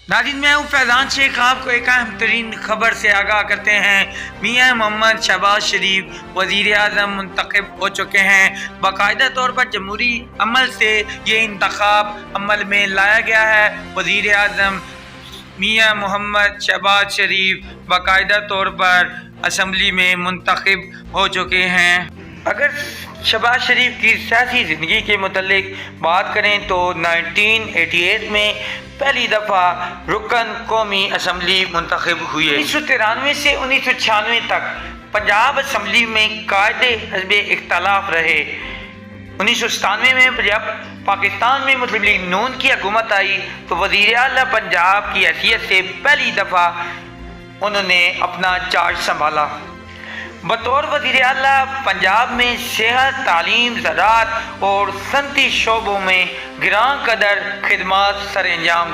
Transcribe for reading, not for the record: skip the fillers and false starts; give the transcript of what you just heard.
ناظرین، میں ہوں فیضان شیخ، آپ کو ایک اہم ترین خبر سے آگاہ کرتے ہیں۔ میاں محمد شہباز شریف وزیر اعظم منتخب ہو چکے ہیں۔ باقاعدہ طور پر جمہوری عمل سے یہ انتخاب عمل میں لایا گیا ہے۔ وزیر اعظم میاں محمد شہباز شریف باقاعدہ طور پر اسمبلی میں منتخب ہو چکے ہیں۔ اگر شہباز شریف کی سیاسی زندگی کے متعلق بات کریں تو 1988 میں پہلی دفعہ رکن قومی اسمبلی منتخب ہوئے۔ 1993 سے 1996 تک پنجاب اسمبلی میں قائد حزب اختلاف رہے۔ 1997 میں جب پاکستان میں مسلم لیگ نون کی حکومت آئی تو وزیر اعلیٰ پنجاب کی حیثیت سے پہلی دفعہ انہوں نے اپنا چارج سنبھالا۔ بطور وزیر اعلیٰ پنجاب میں صحت، تعلیم، زراعت اور صنعتی شعبوں میں گراں قدر خدمات سر انجام